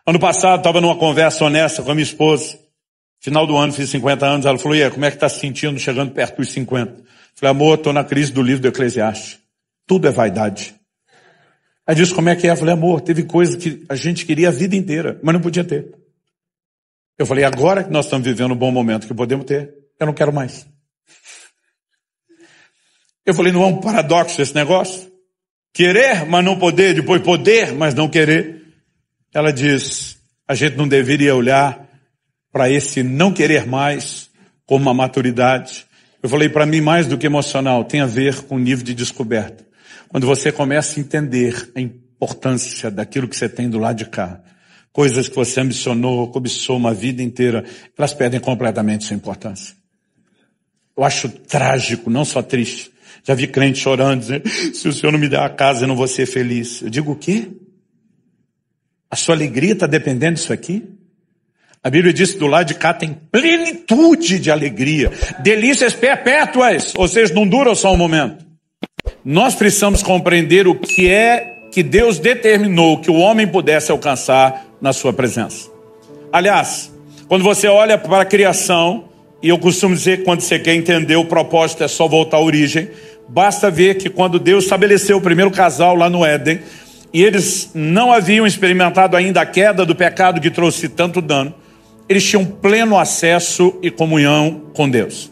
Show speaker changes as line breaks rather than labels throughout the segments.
Ano passado, estava numa conversa honesta com a minha esposa. Final do ano, fiz 50 anos. Ela falou, e aí, como é que está se sentindo chegando perto dos 50? Falei, amor, estou na crise do livro do Eclesiastes. Tudo é vaidade. Aí disse, como é que é? Eu falei, amor, teve coisa que a gente queria a vida inteira, mas não podia ter. Eu falei, agora que nós estamos vivendo um bom momento que podemos ter, eu não quero mais. Eu falei, não é um paradoxo esse negócio? Querer, mas não poder, depois poder, mas não querer. Ela diz, a gente não deveria olhar para esse não querer mais como uma maturidade. Eu falei, para mim, mais do que emocional, tem a ver com o nível de descoberta. Quando você começa a entender a importância daquilo que você tem do lado de cá, coisas que você ambicionou, cobiçou uma vida inteira, elas perdem completamente sua importância. Eu acho trágico, não só triste. Já vi crente chorando, dizendo, se o Senhor não me der a casa, eu não vou ser feliz. Eu digo, o quê? A sua alegria está dependendo disso aqui? A Bíblia diz que do lado de cá tem plenitude de alegria, delícias perpétuas, ou seja, não duram só um momento. Nós precisamos compreender o que é que Deus determinou que o homem pudesse alcançar na sua presença. Aliás, quando você olha para a criação, e eu costumo dizer que quando você quer entender o propósito é só voltar à origem, basta ver que quando Deus estabeleceu o primeiro casal lá no Éden, e eles não haviam experimentado ainda a queda do pecado que trouxe tanto dano, eles tinham pleno acesso e comunhão com Deus.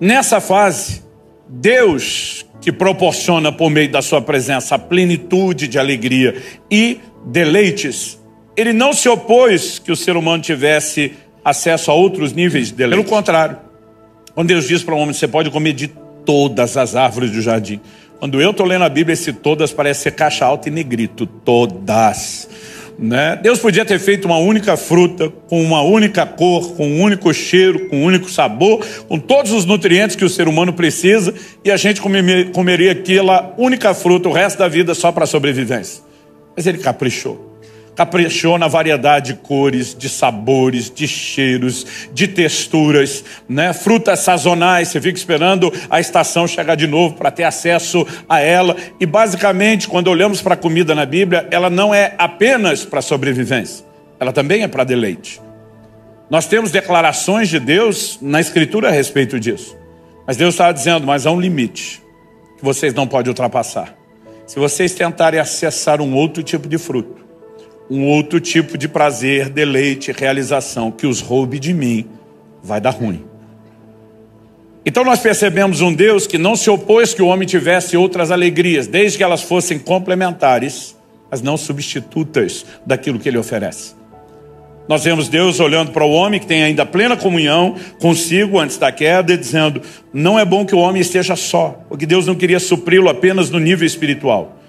Nessa fase, Deus, que proporciona por meio da sua presença a plenitude de alegria e deleites, ele não se opôs que o ser humano tivesse acesso a outros níveis de deleite. Pelo contrário, quando Deus diz para o homem, você pode comer de todas as árvores do jardim. Quando eu estou lendo a Bíblia, esse todas parece ser caixa alta e negrito, todas. Né? Deus podia ter feito uma única fruta, com uma única cor, com um único cheiro, com um único sabor, com todos os nutrientes que o ser humano precisa, e a gente comeria aquela única fruta o resto da vida só para sobrevivência. Mas ele caprichou. Caprichou na variedade de cores, de sabores, de cheiros, de texturas, né? Frutas sazonais, você fica esperando a estação chegar de novo para ter acesso a ela. E basicamente, quando olhamos para a comida na Bíblia, ela não é apenas para sobrevivência, ela também é para deleite. Nós temos declarações de Deus na Escritura a respeito disso. Mas Deus estava dizendo, mas há um limite que vocês não podem ultrapassar. Se vocês tentarem acessar um outro tipo de fruto, um outro tipo de prazer, deleite, realização que os roube de mim, vai dar ruim. Então nós percebemos um Deus que não se opôs que o homem tivesse outras alegrias, desde que elas fossem complementares, mas não substitutas daquilo que ele oferece. Nós vemos Deus olhando para o homem que tem ainda plena comunhão consigo antes da queda e dizendo, não é bom que o homem esteja só, porque Deus não queria supri-lo apenas no nível espiritual.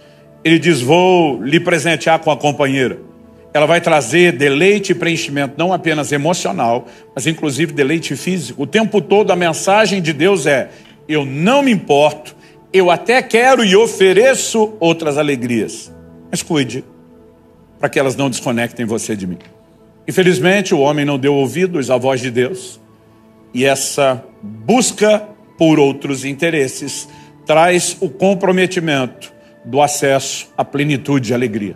Ele diz, vou lhe presentear com a companheira. Ela vai trazer deleite e preenchimento, não apenas emocional, mas inclusive deleite físico. O tempo todo a mensagem de Deus é, eu não me importo, eu até quero e ofereço outras alegrias. Mas cuide, para que elas não desconectem você de mim. Infelizmente, o homem não deu ouvidos à voz de Deus. E essa busca por outros interesses traz o comprometimento do acesso à plenitude de alegria.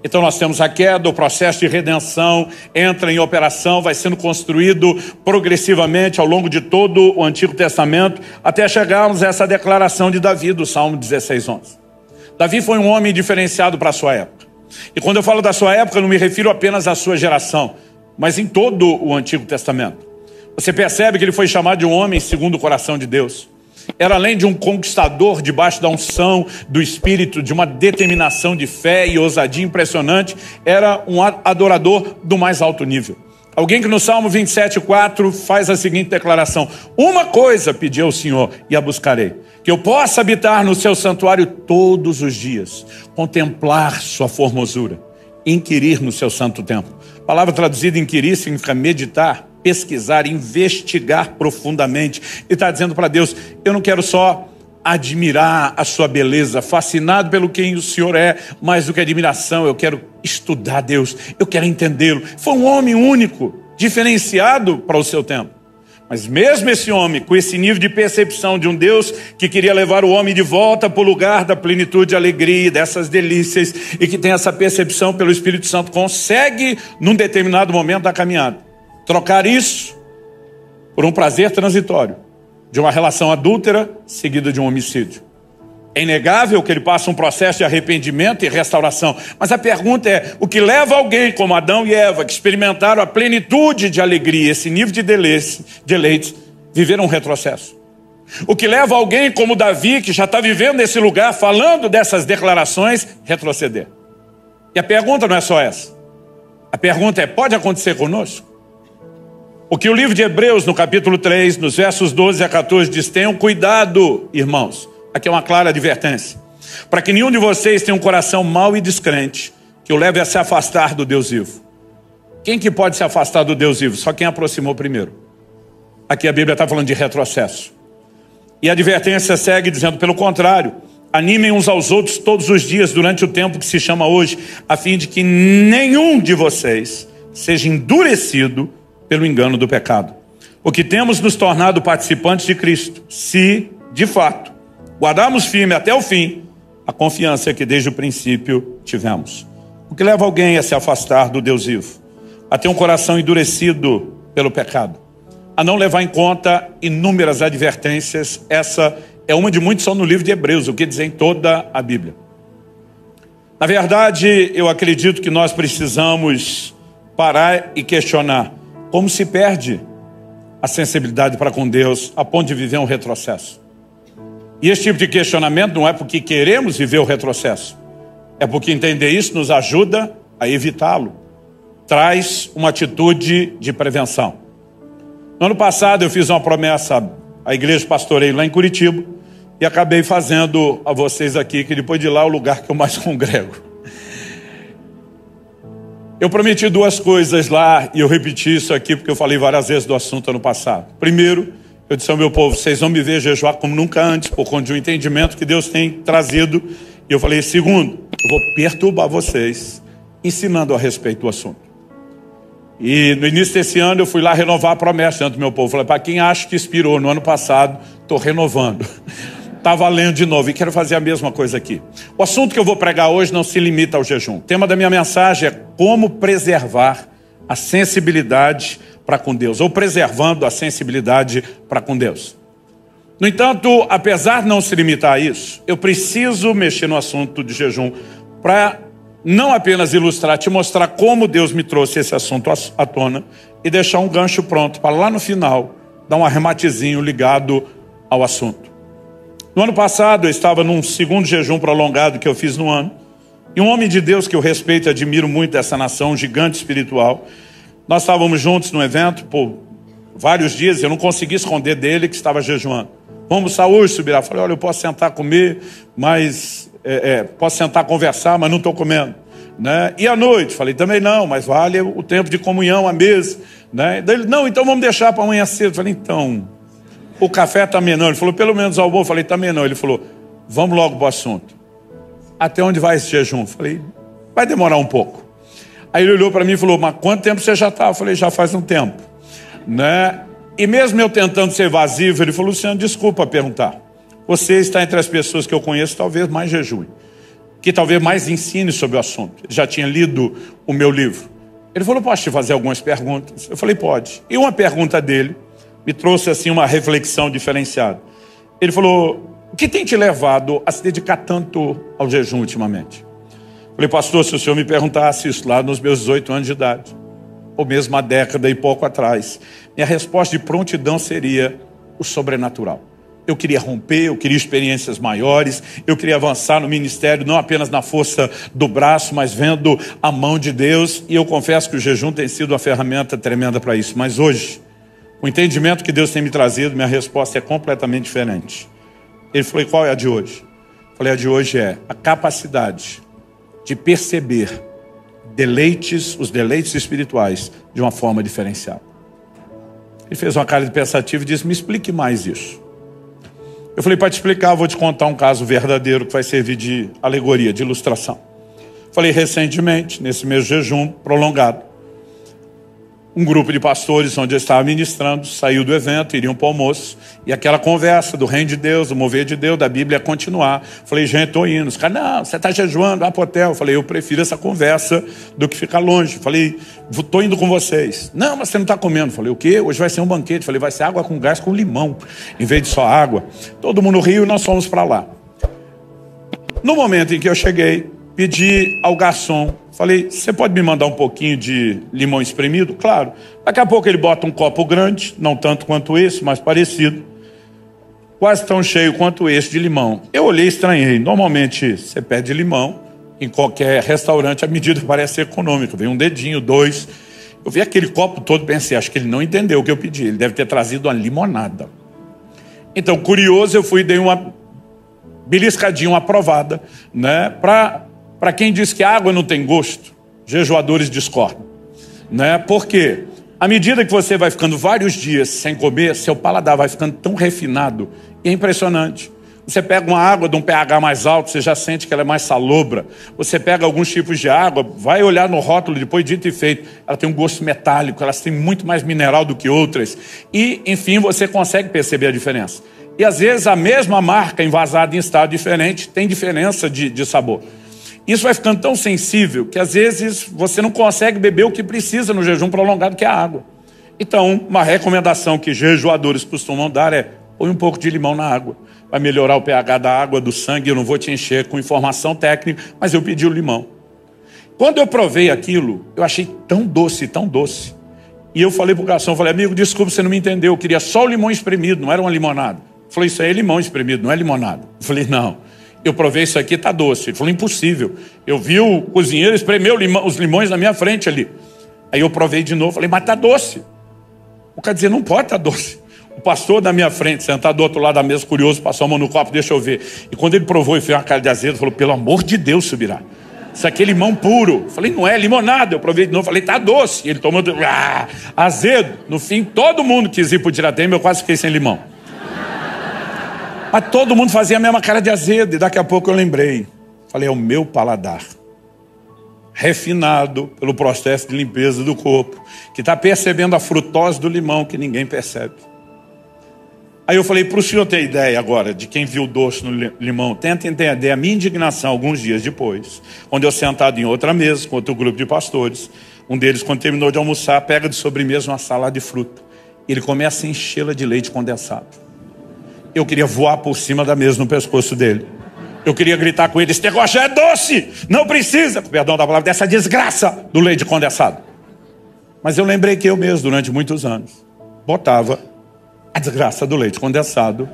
Então nós temos a queda, o processo de redenção entra em operação, vai sendo construído progressivamente ao longo de todo o Antigo Testamento, até chegarmos a essa declaração de Davi, do Salmo 16:11. Davi foi um homem diferenciado para a sua época. E quando eu falo da sua época, eu não me refiro apenas à sua geração, mas em todo o Antigo Testamento. Você percebe que ele foi chamado de um homem segundo o coração de Deus. Era além de um conquistador debaixo da unção do Espírito, de uma determinação de fé e ousadia impressionante, era um adorador do mais alto nível. Alguém que no Salmo 27:4 faz a seguinte declaração, uma coisa pedi ao Senhor e a buscarei, que eu possa habitar no seu santuário todos os dias, contemplar sua formosura, inquirir no seu santo templo. A palavra traduzida inquirir significa meditar, pesquisar, investigar profundamente. Ele está dizendo para Deus, eu não quero só admirar a sua beleza, fascinado pelo quem o Senhor é, mais do que admiração, eu quero estudar Deus, eu quero entendê-lo. Foi um homem único, diferenciado para o seu tempo. Mas mesmo esse homem, com esse nível de percepção de um Deus que queria levar o homem de volta para o lugar da plenitude e alegria, dessas delícias, e que tem essa percepção pelo Espírito Santo, consegue, num determinado momento da caminhada, trocar isso por um prazer transitório, de uma relação adúltera seguida de um homicídio. É inegável que ele passa um processo de arrependimento e restauração. Mas a pergunta é, o que leva alguém como Adão e Eva, que experimentaram a plenitude de alegria, esse nível de deleites, viver um retrocesso? O que leva alguém como Davi, que já está vivendo nesse lugar, falando dessas declarações, retroceder? E a pergunta não é só essa. A pergunta é, pode acontecer conosco? O que o livro de Hebreus, no capítulo 3, nos versos 12 a 14, diz, tenham cuidado, irmãos. Aqui é uma clara advertência. Para que nenhum de vocês tenha um coração mau e descrente, que o leve a se afastar do Deus vivo. Quem que pode se afastar do Deus vivo? Só quem aproximou primeiro. Aqui a Bíblia está falando de retrocesso. E a advertência segue dizendo, pelo contrário, animem uns aos outros todos os dias durante o tempo que se chama hoje, a fim de que nenhum de vocês seja endurecido pelo engano do pecado. O que temos nos tornado participantes de Cristo, se, de fato, guardarmos firme até o fim a confiança que desde o princípio tivemos. O que leva alguém a se afastar do Deus vivo? A ter um coração endurecido pelo pecado. A não levar em conta inúmeras advertências. Essa é uma de muitas, só no livro de Hebreus, o que diz em toda a Bíblia. Na verdade, eu acredito que nós precisamos parar e questionar como se perde a sensibilidade para com Deus a ponto de viver um retrocesso. E esse tipo de questionamento não é porque queremos viver o retrocesso. É porque entender isso nos ajuda a evitá-lo. Traz uma atitude de prevenção. No ano passado eu fiz uma promessa à igreja pastorei lá em Curitiba e acabei fazendo a vocês aqui, que depois de lá é o lugar que eu mais congrego. Eu prometi duas coisas lá e eu repeti isso aqui porque eu falei várias vezes do assunto ano passado. Primeiro, eu disse ao meu povo, vocês vão me ver jejuar como nunca antes, por conta de um entendimento que Deus tem trazido. E eu falei, segundo, eu vou perturbar vocês, ensinando a respeito do assunto. E no início desse ano eu fui lá renovar a promessa diante do meu povo. Falei, para quem acha que expirou no ano passado, estou renovando. Está valendo de novo e quero fazer a mesma coisa aqui. O assunto que eu vou pregar hoje não se limita ao jejum. O tema da minha mensagem é como preservar a sensibilidade para com Deus, ou preservando a sensibilidade para com Deus. No entanto, apesar de não se limitar a isso, eu preciso mexer no assunto de jejum para não apenas ilustrar, te mostrar como Deus me trouxe esse assunto à tona e deixar um gancho pronto para lá no final dar um arrematezinho ligado ao assunto. No ano passado eu estava num segundo jejum prolongado que eu fiz no ano, e um homem de Deus que eu respeito e admiro muito dessa nação, um gigante espiritual. Nós estávamos juntos no evento por vários dias, eu não consegui esconder dele que estava jejuando. Vamos hoje, subirá. Falei, olha, eu posso sentar comer, mas posso sentar conversar, mas não estou comendo. Né? E à noite? Falei, também não, mas vale o tempo de comunhão, a mesa. Né? Daí ele, não, então vamos deixar para amanhã cedo. Falei, então, o café também não. Ele falou, pelo menos ao almoço. Falei, também não. Ele falou, vamos logo para o assunto. Até onde vai esse jejum? Falei, vai demorar um pouco. Aí ele olhou para mim e falou, mas quanto tempo você já está? Eu falei, já faz um tempo. Né? E mesmo eu tentando ser evasivo, ele falou, Luciano, desculpa perguntar. Você está entre as pessoas que eu conheço, talvez mais jejue, que talvez mais ensine sobre o assunto. Ele já tinha lido o meu livro. Ele falou, posso te fazer algumas perguntas? Eu falei, pode. E uma pergunta dele me trouxe assim uma reflexão diferenciada. Ele falou, o que tem te levado a se dedicar tanto ao jejum ultimamente? Falei, pastor, se o senhor me perguntasse isso lá nos meus 18 anos de idade, ou mesmo há década e pouco atrás, minha resposta de prontidão seria o sobrenatural. Eu queria romper, eu queria experiências maiores, eu queria avançar no ministério, não apenas na força do braço, mas vendo a mão de Deus. E eu confesso que o jejum tem sido uma ferramenta tremenda para isso. Mas hoje, o entendimento que Deus tem me trazido, minha resposta é completamente diferente. Ele falou, e qual é a de hoje? Eu falei, a de hoje é a capacidade de perceber os deleites espirituais de uma forma diferenciada. Ele fez uma cara de pensativo e disse, me explique mais isso. Eu falei, para te explicar, eu vou te contar um caso verdadeiro que vai servir de alegoria, de ilustração. Falei, recentemente, nesse mesmo jejum prolongado, Um grupo de pastores onde eu estava ministrando saiu do evento, iriam para o almoço, e aquela conversa do reino de Deus, do mover de Deus, da Bíblia ia continuar. Falei, gente, estou indo. Os caras, não, você está jejuando, vai para o hotel. Falei, eu prefiro essa conversa do que ficar longe. Falei, estou indo com vocês. Não, mas você não está comendo. Falei, o quê? Hoje vai ser um banquete. Falei, vai ser água com gás com limão, em vez de só água. Todo mundo riu e nós fomos para lá. No momento em que eu cheguei, pedi ao garçom, falei, você pode me mandar um pouquinho de limão espremido? Claro. Daqui a pouco ele bota um copo grande, não tanto quanto esse, mas parecido, quase tão cheio quanto esse de limão. Eu olhei e estranhei. Normalmente você pede limão em qualquer restaurante, a medida parece ser econômica. Vem um dedinho, 2. Eu vi aquele copo todo e pensei, acho que ele não entendeu o que eu pedi. Ele deve ter trazido uma limonada. Então, curioso, eu fui e dei uma beliscadinha, uma provada, né? Para quem diz que a água não tem gosto, jejuadores discordam, né? Por quê? À medida que você vai ficando vários dias sem comer, seu paladar vai ficando tão refinado, e é impressionante. Você pega uma água de um pH mais alto, você já sente que ela é mais salobra. Você pega alguns tipos de água, vai olhar no rótulo, depois dito e feito, ela tem um gosto metálico, elas têm muito mais mineral do que outras. E, enfim, você consegue perceber a diferença. E, às vezes, a mesma marca envasada em estado diferente tem diferença de sabor. Isso vai ficando tão sensível que, às vezes, você não consegue beber o que precisa no jejum prolongado, que é a água. Então, uma recomendação que jejuadores costumam dar é: põe um pouco de limão na água. Vai melhorar o pH da água, do sangue. Eu não vou te encher com informação técnica, mas eu pedi o limão. Quando eu provei aquilo, eu achei tão doce, tão doce. E eu falei para o garçom, falei, amigo, desculpa, você não me entendeu. Eu queria só o limão espremido, não era uma limonada. Ele falou, isso aí é limão espremido, não é limonada. Eu falei, não. Eu provei isso aqui, está doce. Ele falou, impossível. Eu vi o cozinheiro espremer os limões na minha frente ali. Aí eu provei de novo, falei, mas está doce. O cara dizia, não pode estar doce. O pastor da minha frente, sentado do outro lado da mesa, curioso, passou a mão no copo, deixa eu ver. E quando ele provou e fez uma cara de azedo, falou, pelo amor de Deus, Subirá. Isso aqui é limão puro. Eu falei, não é limonada. Eu provei de novo, falei, está doce. E ele tomou, azedo. No fim, todo mundo quis ir para o Tiratema, eu quase fiquei sem limão. Mas todo mundo fazia a mesma cara de azedo. E daqui a pouco eu lembrei. Falei, é o meu paladar. Refinado pelo processo de limpeza do corpo. Que está percebendo a frutose do limão que ninguém percebe. Aí eu falei, para o senhor ter ideia agora de quem viu o doce no limão, tenta entender a minha indignação alguns dias depois. Quando eu sentado em outra mesa com outro grupo de pastores. Um deles, quando terminou de almoçar, pega de sobremesa uma salada de fruta. E ele começa a enchê-la de leite condensado. Eu queria voar por cima da mesa no pescoço dele. Eu queria gritar com ele, esse negócio já é doce, não precisa, perdão da palavra, dessa desgraça do leite condensado. Mas eu lembrei que eu mesmo, durante muitos anos, botava a desgraça do leite condensado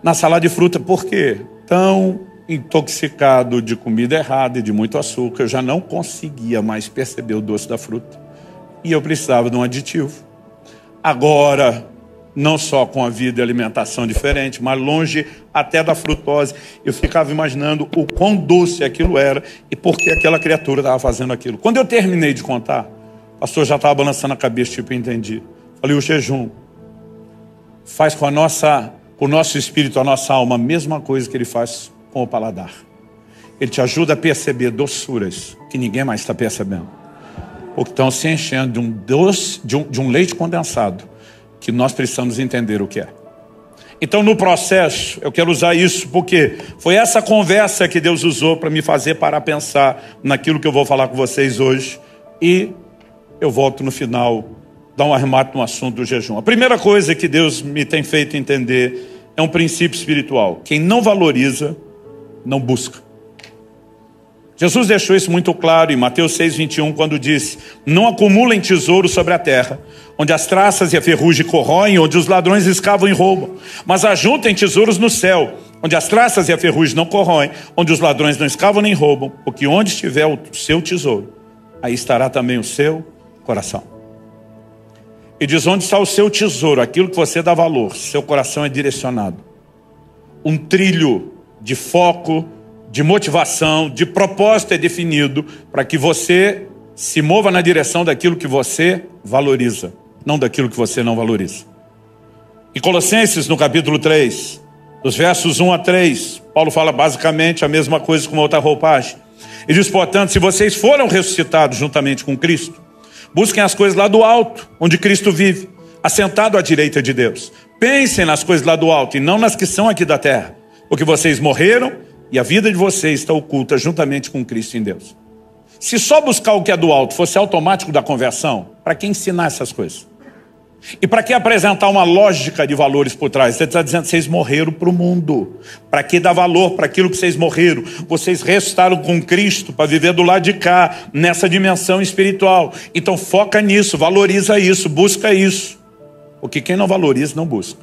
na salada de fruta. Por quê? Tão intoxicado de comida errada e de muito açúcar, eu já não conseguia mais perceber o doce da fruta. E eu precisava de um aditivo. Agora, não só com a vida e alimentação diferente, mas longe até da frutose, eu ficava imaginando o quão doce aquilo era e por que aquela criatura estava fazendo aquilo. Quando eu terminei de contar, o pastor já estava balançando a cabeça, tipo, entendi. Falei, o jejum faz com o nosso espírito, a nossa alma, a mesma coisa que ele faz com o paladar. Ele te ajuda a perceber doçuras que ninguém mais está percebendo. Porque estão se enchendo de um doce, de um leite condensado, que nós precisamos entender o que é. Então, no processo, eu quero usar isso porque foi essa conversa que Deus usou para me fazer parar a pensar naquilo que eu vou falar com vocês hoje. E eu volto no final, dar um arremate no assunto do jejum. A primeira coisa que Deus me tem feito entender é um princípio espiritual. Quem não valoriza, não busca. Jesus deixou isso muito claro em Mateus 6:21, quando disse, não acumulem tesouro sobre a terra, onde as traças e a ferrugem corroem, onde os ladrões escavam e roubam. Mas ajuntem tesouros no céu, onde as traças e a ferrugem não corroem, onde os ladrões não escavam nem roubam, porque onde estiver o seu tesouro, aí estará também o seu coração. E diz, onde está o seu tesouro, aquilo que você dá valor, seu coração é direcionado. Um trilho de foco, de motivação, de propósito é definido para que você se mova na direção daquilo que você valoriza, não daquilo que você não valoriza. Em Colossenses, no capítulo 3, dos versos 1 a 3, Paulo fala basicamente a mesma coisa com outra roupagem. Ele diz, portanto, se vocês foram ressuscitados juntamente com Cristo, Busquem as coisas lá do alto, onde Cristo vive, assentado à direita de Deus. Pensem nas coisas lá do alto e não nas que são aqui da terra, porque vocês morreram e a vida de vocês está oculta juntamente com Cristo em Deus. Se só buscar o que é do alto fosse automático da conversão, para que ensinar essas coisas? E para que apresentar uma lógica de valores por trás? Você está dizendo que vocês morreram para o mundo. Para que dar valor para aquilo que vocês morreram? Vocês ressuscitaram com Cristo para viver do lado de cá, nessa dimensão espiritual. Então foca nisso, valoriza isso, busca isso. Porque quem não valoriza, não busca.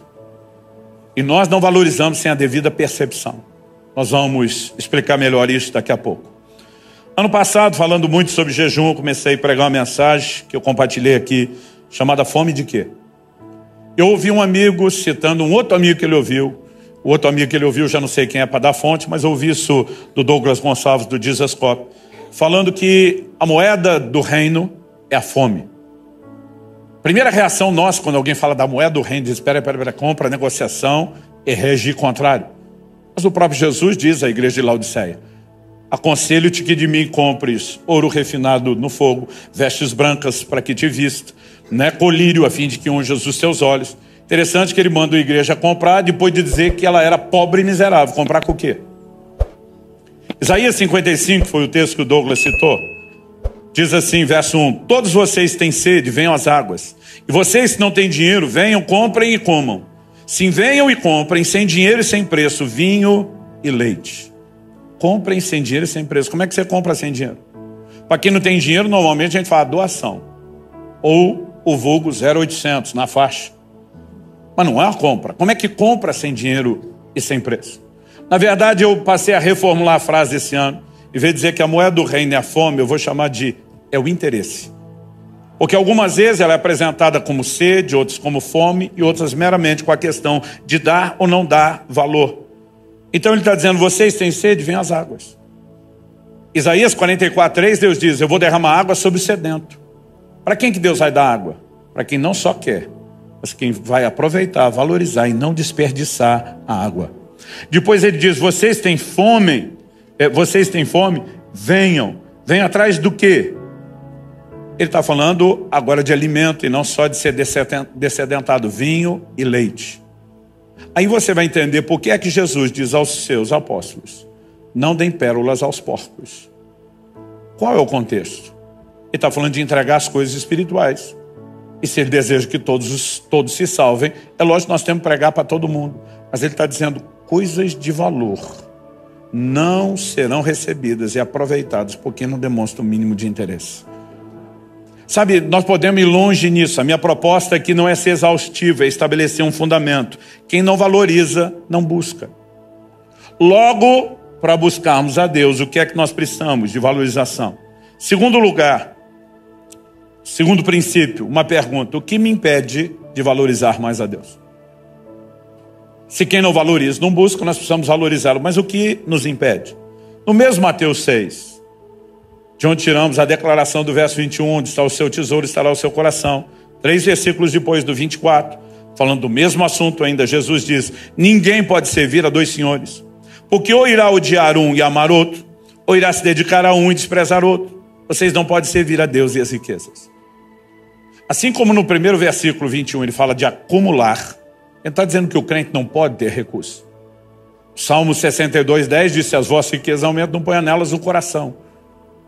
E nós não valorizamos sem a devida percepção. Nós vamos explicar melhor isso daqui a pouco. Ano passado, falando muito sobre jejum, eu comecei a pregar uma mensagem que eu compartilhei aqui, chamada Fome de quê? Eu ouvi um amigo citando um outro amigo que ele ouviu. O outro amigo que ele ouviu, já não sei quem é para dar fonte, mas eu ouvi isso do Douglas Gonçalves, do Jesus Cop, falando que a moeda do reino é a fome. Primeira reação nossa, quando alguém fala da moeda do reino, diz, espera, compra, negociação, e regir contrário. Mas o próprio Jesus diz à igreja de Laodiceia, aconselho-te que de mim compres ouro refinado no fogo, vestes brancas para que te vista, né? Colírio a fim de que unjas os teus olhos. Interessante que ele manda a igreja comprar, depois de dizer que ela era pobre e miserável. Comprar com o quê? Isaías 55, foi o texto que o Douglas citou. Diz assim, verso 1, todos vocês têm sede, venham às águas. E vocês que não têm dinheiro, venham, comprem e comam. Sim, venham e comprem, sem dinheiro e sem preço, vinho e leite. Comprem sem dinheiro e sem preço. Como é que você compra sem dinheiro? Para quem não tem dinheiro, normalmente a gente fala doação. Ou o vulgo 0,800 na faixa. Mas não é uma compra. Como é que compra sem dinheiro e sem preço? Na verdade, eu passei a reformular a frase esse ano. Em vez de dizer que a moeda do reino é a fome, eu vou chamar de é o interesse. Porque algumas vezes ela é apresentada como sede, outras como fome, e outras meramente com a questão de dar ou não dar valor. Então ele está dizendo, vocês têm sede, vêm às águas. Isaías 44:3, Deus diz, eu vou derramar água sobre o sedento. Para quem que Deus vai dar água? Para quem não só quer, mas quem vai aproveitar, valorizar e não desperdiçar a água. Depois ele diz, vocês têm fome, venham. Venham atrás do quê? Ele está falando agora de alimento e não só de ser dessedentado, vinho e leite. Aí você vai entender por que é que Jesus diz aos seus apóstolos, não deem pérolas aos porcos. Qual é o contexto? Ele está falando de entregar as coisas espirituais. E se ele deseja que todos se salvem, é lógico que nós temos que pregar para todo mundo. Mas ele está dizendo, coisas de valor não serão recebidas e aproveitadas por quem não demonstra o mínimo de interesse. Sabe, nós podemos ir longe nisso. A minha proposta aqui não é ser exaustiva, é estabelecer um fundamento. Quem não valoriza, não busca. Logo, para buscarmos a Deus, o que é que nós precisamos de valorização? Segundo lugar, segundo princípio, uma pergunta. O que me impede de valorizar mais a Deus? Se quem não valoriza, não busca, nós precisamos valorizá-lo. Mas o que nos impede? No mesmo Mateus 6, de onde tiramos a declaração do verso 21, onde está o seu tesouro, estará o seu coração. 3 versículos depois do 24, falando do mesmo assunto ainda, Jesus diz, ninguém pode servir a dois senhores, porque ou irá odiar um e amar outro, ou irá se dedicar a um e desprezar outro. Vocês não podem servir a Deus e as riquezas. Assim como no primeiro versículo 21, ele fala de acumular, ele está dizendo que o crente não pode ter recurso. Salmo 62:10 diz, se as vossas riquezas aumentam, não ponha nelas o coração.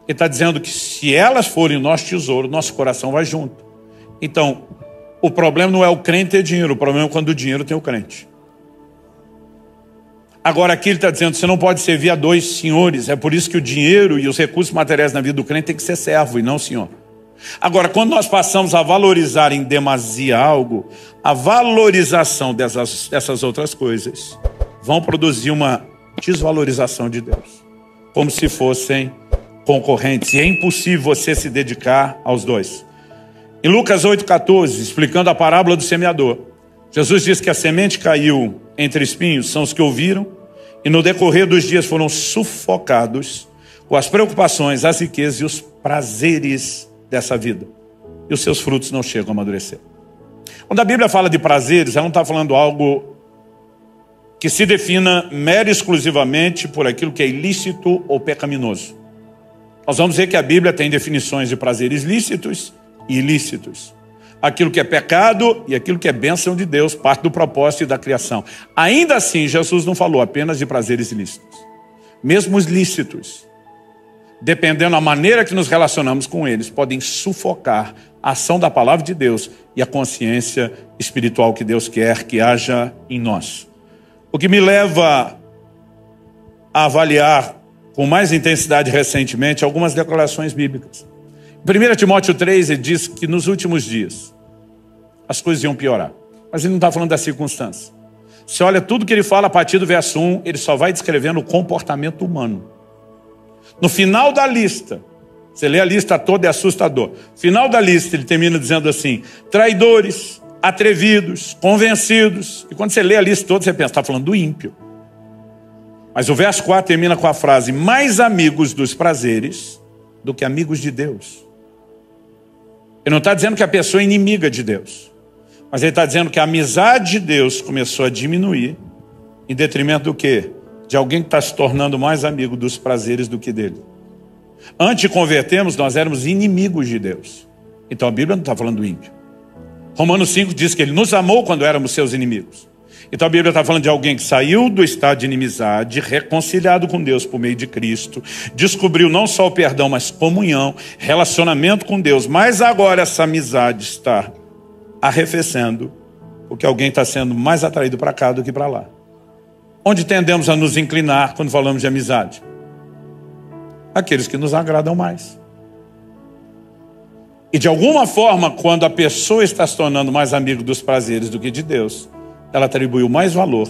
Ele está dizendo que se elas forem o nosso tesouro, nosso coração vai junto. Então, o problema não é o crente ter dinheiro, o problema é quando o dinheiro tem o crente. Agora aqui ele está dizendo, você não pode servir a dois senhores, é por isso que o dinheiro e os recursos materiais na vida do crente tem que ser servo e não senhor. Agora, quando nós passamos a valorizar em demasia algo, a valorização dessas outras coisas vão produzir uma desvalorização de Deus, como se fossem concorrentes, e é impossível você se dedicar aos dois. Em Lucas 8,14, explicando a parábola do semeador, Jesus diz que a semente caiu entre espinhos, são os que ouviram, e no decorrer dos dias foram sufocados com as preocupações, as riquezas e os prazeres dessa vida. E os seus frutos não chegam a amadurecer. Quando a Bíblia fala de prazeres, ela não está falando algo que se defina mera e exclusivamente por aquilo que é ilícito ou pecaminoso. Nós vamos ver que a Bíblia tem definições de prazeres lícitos e ilícitos. Aquilo que é pecado e aquilo que é bênção de Deus, parte do propósito e da criação. Ainda assim, Jesus não falou apenas de prazeres ilícitos. Mesmo os lícitos, dependendo da maneira que nos relacionamos com eles, podem sufocar a ação da palavra de Deus e a consciência espiritual que Deus quer que haja em nós. O que me leva a avaliar com mais intensidade recentemente algumas declarações bíblicas. Em 1 Timóteo 3, ele diz que nos últimos dias as coisas iam piorar. Mas ele não está falando da circunstância. Você olha tudo que ele fala a partir do verso 1, ele só vai descrevendo o comportamento humano. No final da lista, você lê a lista toda, é assustador. No final da lista, ele termina dizendo assim: traidores, atrevidos, convencidos. E quando você lê a lista toda, você pensa, está falando do ímpio. Mas o verso 4 termina com a frase: mais amigos dos prazeres do que amigos de Deus. Ele não está dizendo que a pessoa é inimiga de Deus, mas ele está dizendo que a amizade de Deus começou a diminuir em detrimento do quê? De alguém que está se tornando mais amigo dos prazeres do que dele. Antes de convertermos, nós éramos inimigos de Deus. Então a Bíblia não está falando do ímpio. Romanos 5 diz que ele nos amou quando éramos seus inimigos. Então a Bíblia está falando de alguém que saiu do estado de inimizade, reconciliado com Deus por meio de Cristo, descobriu não só o perdão, mas comunhão, relacionamento com Deus. Mas agora essa amizade está arrefecendo, porque alguém está sendo mais atraído para cá do que para lá. Onde tendemos a nos inclinar quando falamos de amizade? Aqueles que nos agradam mais. E de alguma forma, quando a pessoa está se tornando mais amigo dos prazeres do que de Deus, ela atribuiu mais valor,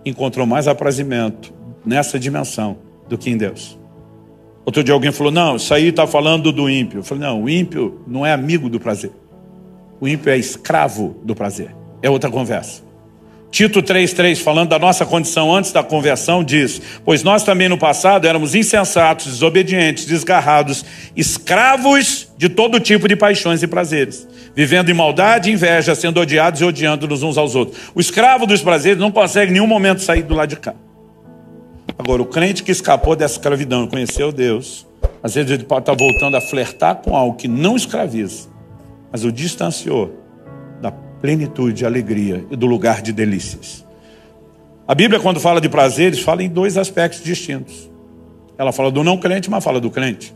encontrou mais aprazimento nessa dimensão do que em Deus. Outro dia alguém falou: não, isso aí está falando do ímpio. Eu falei: não, o ímpio não é amigo do prazer. O ímpio é escravo do prazer. É outra conversa. Tito 3,3, falando da nossa condição antes da conversão, diz: pois nós também no passado éramos insensatos, desobedientes, desgarrados, escravos de todo tipo de paixões e prazeres, vivendo em maldade e inveja, sendo odiados e odiando-nos uns aos outros. O escravo dos prazeres não consegue em nenhum momento sair do lado de cá. Agora, o crente que escapou dessa escravidão e conheceu Deus, às vezes ele pode estar voltando a flertar com algo que não escraviza, mas o distanciou da plenitude, alegria e do lugar de delícias. A Bíblia, quando fala de prazeres, fala em dois aspectos distintos. Ela fala do não crente, mas fala do crente.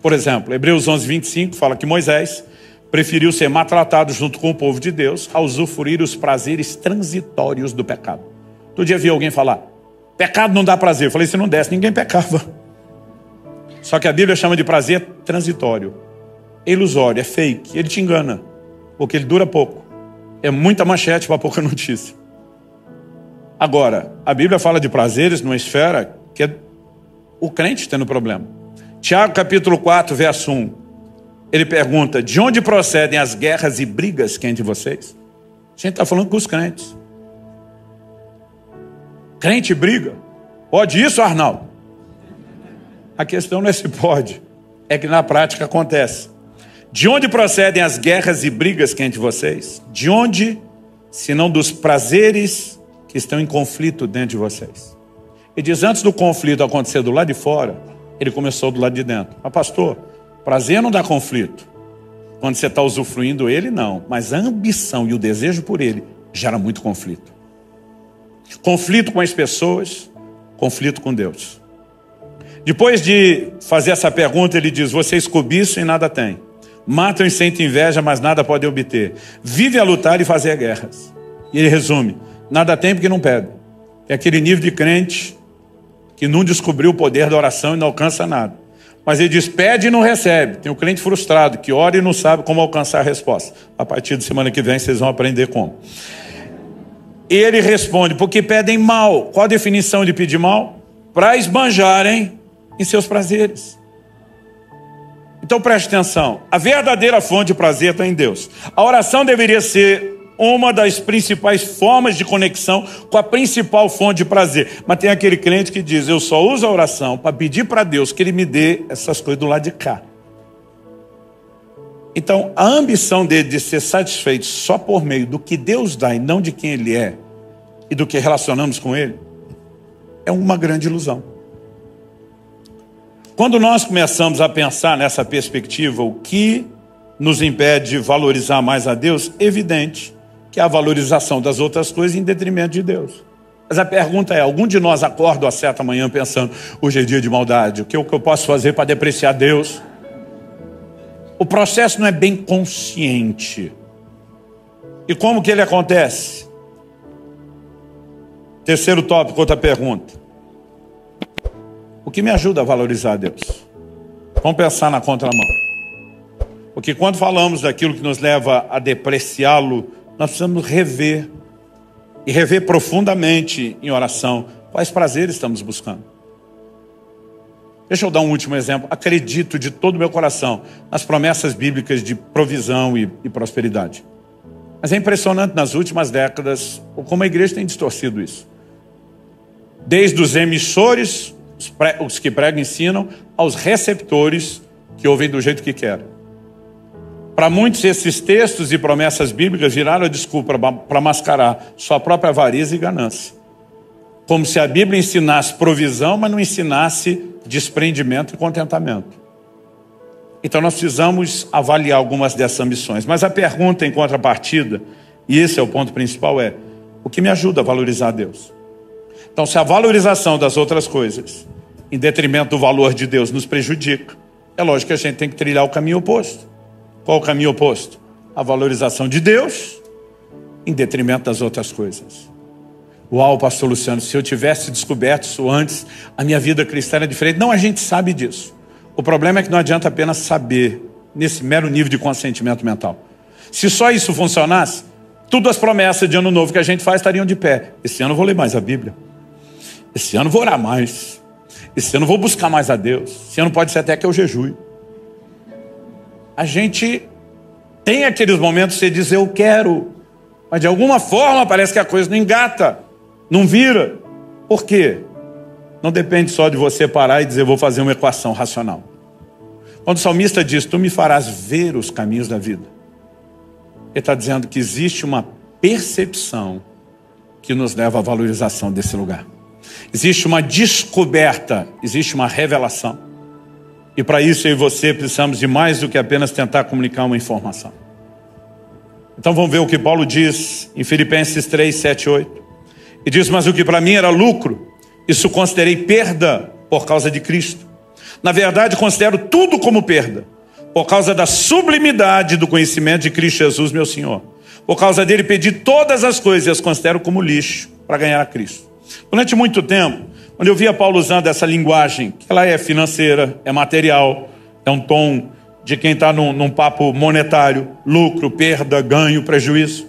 Por exemplo, Hebreus 11:25 fala que Moisés preferiu ser maltratado junto com o povo de Deus a usufruir os prazeres transitórios do pecado. Todo dia vi alguém falar: pecado não dá prazer. Eu falei: se não desse, ninguém pecava. Só que a Bíblia chama de prazer transitório. É ilusório, é fake. Ele te engana, porque ele dura pouco. É muita manchete para pouca notícia. Agora, a Bíblia fala de prazeres numa esfera que é o crente tendo problema. Tiago capítulo 4, verso 1. Ele pergunta: de onde procedem as guerras e brigas que entre vocês? A gente está falando com os crentes. Crente briga? Pode isso, Arnaldo? A questão não é se pode, é que na prática acontece. De onde procedem as guerras e brigas que entre vocês? De onde, senão dos prazeres que estão em conflito dentro de vocês? Ele diz: antes do conflito acontecer do lado de fora, ele começou do lado de dentro. Mas pastor, prazer não dá conflito. Quando você está usufruindo ele, não. Mas a ambição e o desejo por ele gera muito conflito. Conflito com as pessoas, conflito com Deus. Depois de fazer essa pergunta, ele diz: vocês cobiçam e nada têm. Matam e sentem inveja, mas nada podem obter. Vivem a lutar e fazer guerras. E ele resume: nada tem porque não pede. É aquele nível de crente que não descobriu o poder da oração e não alcança nada. Mas ele diz: pede e não recebe. Tem um crente frustrado que ora e não sabe como alcançar a resposta. A partir de semana que vem vocês vão aprender como. Ele responde: porque pedem mal. Qual a definição de pedir mal? Para esbanjarem em seus prazeres. Então preste atenção, a verdadeira fonte de prazer está em Deus. A oração deveria ser uma das principais formas de conexão com a principal fonte de prazer. Mas tem aquele crente que diz: eu só uso a oração para pedir para Deus que Ele me dê essas coisas do lado de cá. Então a ambição dele de ser satisfeito só por meio do que Deus dá e não de quem Ele é e do que relacionamos com Ele é uma grande ilusão. Quando nós começamos a pensar nessa perspectiva, o que nos impede de valorizar mais a Deus? Evidente que a valorização das outras coisas em detrimento de Deus. Mas a pergunta é, algum de nós acorda às 7 da manhã pensando, hoje é dia de maldade, o que eu posso fazer para depreciar Deus? O processo não é bem consciente. E como que ele acontece? Terceiro tópico, outra pergunta. O que me ajuda a valorizar Deus? Vamos pensar na contramão. Porque quando falamos daquilo que nos leva a depreciá-lo, nós precisamos rever. E rever profundamente em oração quais prazeres estamos buscando. Deixa eu dar um último exemplo. Acredito de todo o meu coração nas promessas bíblicas de provisão e prosperidade. Mas é impressionante nas últimas décadas como a igreja tem distorcido isso. Desde os emissores, os que pregam e ensinam, aos receptores que ouvem do jeito que querem. Para muitos, esses textos e promessas bíblicas viraram a desculpa para mascarar sua própria avareza e ganância. Como se a Bíblia ensinasse provisão, mas não ensinasse desprendimento e contentamento. Então nós precisamos avaliar algumas dessas ambições. Mas a pergunta em contrapartida, e esse é o ponto principal, é: o que me ajuda a valorizar Deus? Então, se a valorização das outras coisas, em detrimento do valor de Deus, nos prejudica, é lógico que a gente tem que trilhar o caminho oposto. Qual o caminho oposto? A valorização de Deus em detrimento das outras coisas. Uau, pastor Luciano, se eu tivesse descoberto isso antes, a minha vida cristã era diferente. Não, a gente sabe disso. O problema é que não adianta apenas saber, nesse mero nível de consentimento mental. Se só isso funcionasse, todas as promessas de ano novo que a gente faz estariam de pé. Esse ano eu vou ler mais a Bíblia. Esse ano eu vou orar mais. Esse ano eu vou buscar mais a Deus. Esse ano pode ser até que eu jejue. A gente tem aqueles momentos que você diz, eu quero, mas de alguma forma parece que a coisa não engata, não vira. Por quê? Não depende só de você parar e dizer, vou fazer uma equação racional. Quando o salmista diz, tu me farás ver os caminhos da vida, ele está dizendo que existe uma percepção que nos leva à valorização desse lugar. Existe uma descoberta, existe uma revelação. E para isso eu e você precisamos de mais do que apenas tentar comunicar uma informação. Então vamos ver o que Paulo diz em Filipenses 3, 7, 8. E diz, mas o que para mim era lucro, isso considerei perda por causa de Cristo. Na verdade, considero tudo como perda, por causa da sublimidade do conhecimento de Cristo Jesus, meu Senhor. Por causa dele pedi todas as coisas e as considero como lixo para ganhar a Cristo. Durante muito tempo, quando eu via Paulo usando essa linguagem, que ela é financeira, é material, é um tom de quem está num papo monetário, lucro, perda, ganho, prejuízo.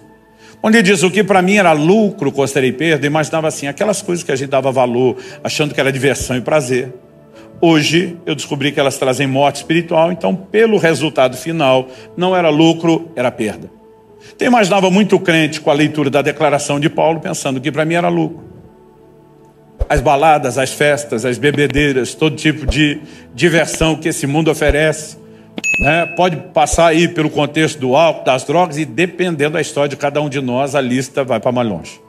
Quando ele diz o que para mim era lucro, considerei perda, eu imaginava assim, aquelas coisas que a gente dava valor, achando que era diversão e prazer. Hoje eu descobri que elas trazem morte espiritual, então pelo resultado final, não era lucro, era perda. Então eu imaginava muito crente com a leitura da declaração de Paulo, pensando que para mim era lucro. As baladas, as festas, as bebedeiras, todo tipo de diversão que esse mundo oferece, né? Pode passar aí pelo contexto do álcool, das drogas, e dependendo da história de cada um de nós, a lista vai para mais longe.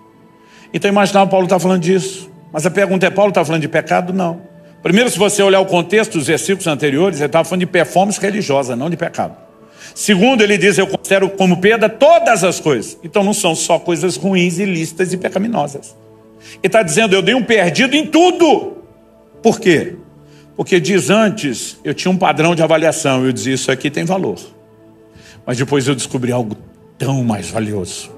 Então imaginava Paulo está falando disso. Mas a pergunta é, Paulo está falando de pecado? Não. Primeiro, se você olhar o contexto dos versículos anteriores, ele estava falando de performance religiosa, não de pecado. Segundo, ele diz, eu considero como perda todas as coisas. Então não são só coisas ruins, ilícitas e pecaminosas. Ele está dizendo, eu dei um perdido em tudo. Por quê? Porque diz antes, eu tinha um padrão de avaliação, eu dizia, isso aqui tem valor. Mas depois eu descobri algo tão mais valioso,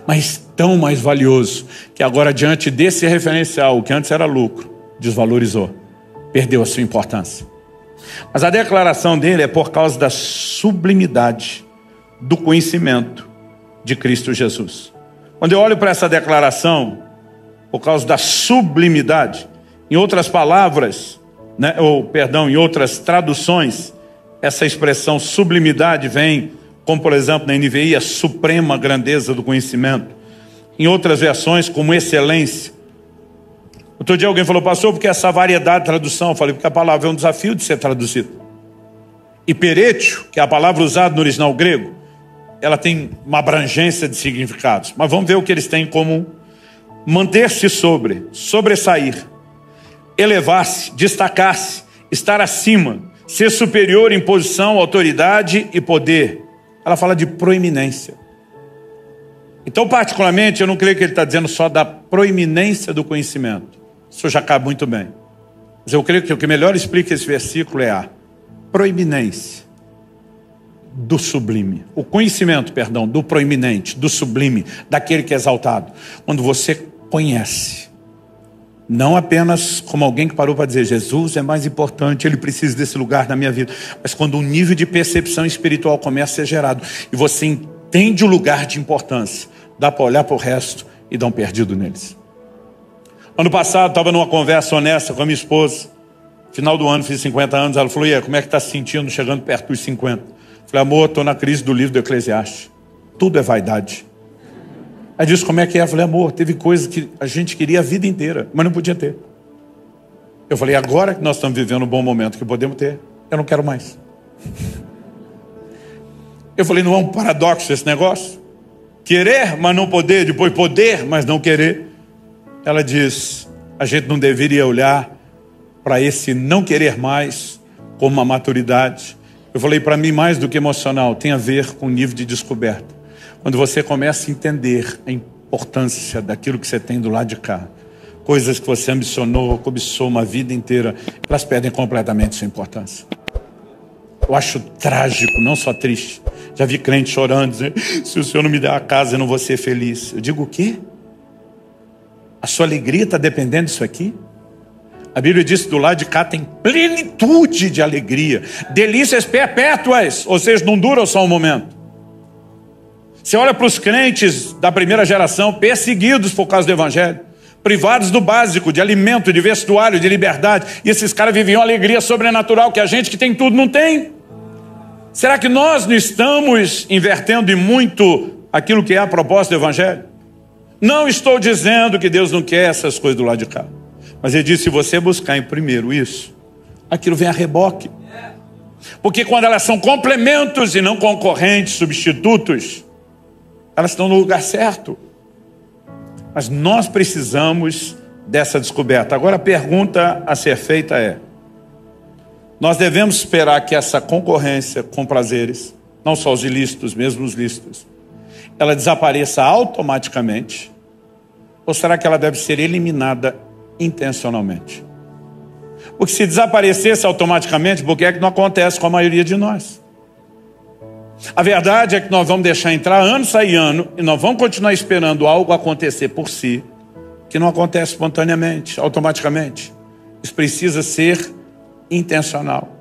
mas tão mais valioso, que agora diante desse referencial, o que antes era lucro, desvalorizou, perdeu a sua importância. Mas a declaração dele é por causa da sublimidade do conhecimento de Cristo Jesus. Quando eu olho para essa declaração, por causa da sublimidade, em outras palavras, né, em outras traduções, essa expressão sublimidade vem, como por exemplo na NVI, a suprema grandeza do conhecimento. Em outras versões, como excelência. Outro dia alguém falou, pastor, porque essa variedade de tradução? Eu falei, porque a palavra é um desafio de ser traduzida. Hiperétio, que é a palavra usada no original grego, ela tem uma abrangência de significados. Mas vamos ver o que eles têm em comum. Manter-se sobre, sobressair, elevar-se, destacar-se, estar acima, ser superior em posição, autoridade e poder, ela fala de proeminência. Então, particularmente, eu não creio que ele está dizendo só da proeminência do conhecimento. Isso já cabe muito bem. Mas eu creio que o que melhor explica esse versículo é a proeminência do sublime. O conhecimento, perdão, do proeminente, do sublime, daquele que é exaltado. Quando você conhece, não apenas como alguém que parou para dizer, Jesus é mais importante, ele precisa desse lugar na minha vida, mas quando um nível de percepção espiritual começa a ser gerado, e você entende o lugar de importância, dá para olhar para o resto e dar um perdido neles. Ano passado, estava numa conversa honesta com a minha esposa. Final do ano, fiz 50 anos. Ela falou, e aí, como é que está se sentindo chegando perto dos 50? Falei, amor, estou na crise do livro do Eclesiastes. Tudo é vaidade. Aí disse, como é que é? Eu falei, amor, teve coisa que a gente queria a vida inteira, mas não podia ter. Eu falei, agora que nós estamos vivendo um bom momento que podemos ter, eu não quero mais. Eu falei, não é um paradoxo esse negócio? Querer, mas não poder, depois poder, mas não querer. Ela diz, a gente não deveria olhar para esse não querer mais como uma maturidade. Eu falei, para mim, mais do que emocional, tem a ver com o nível de descoberta. Quando você começa a entender a importância daquilo que você tem do lado de cá, coisas que você ambicionou, cobiçou uma vida inteira, elas perdem completamente sua importância. Eu acho trágico, não só triste. Já vi crente chorando, dizendo, se o Senhor não me der a casa, eu não vou ser feliz. Eu digo, o quê? A sua alegria está dependendo disso aqui? A Bíblia diz que do lado de cá tem plenitude de alegria, delícias perpétuas, ou seja, não dura só um momento. Você olha para os crentes da primeira geração, perseguidos por causa do evangelho, privados do básico, de alimento, de vestuário, de liberdade, e esses caras viviam uma alegria sobrenatural que a gente que tem tudo não tem. Será que nós não estamos invertendo em muito aquilo que é a proposta do evangelho? Não estou dizendo que Deus não quer essas coisas do lado de cá. Mas ele disse, se você buscar em primeiro isso, aquilo vem a reboque. Porque quando elas são complementos e não concorrentes, substitutos, elas estão no lugar certo. Mas nós precisamos dessa descoberta. Agora a pergunta a ser feita é, nós devemos esperar que essa concorrência com prazeres, não só os ilícitos, mesmo os lícitos, ela desapareça automaticamente? Ou será que ela deve ser eliminada intencionalmente? Porque se desaparecesse automaticamente, por que é que não acontece com a maioria de nós? A verdade é que nós vamos deixar entrar ano, sair ano, e nós vamos continuar esperando algo acontecer por si, que não acontece espontaneamente, automaticamente. Isso precisa ser intencional.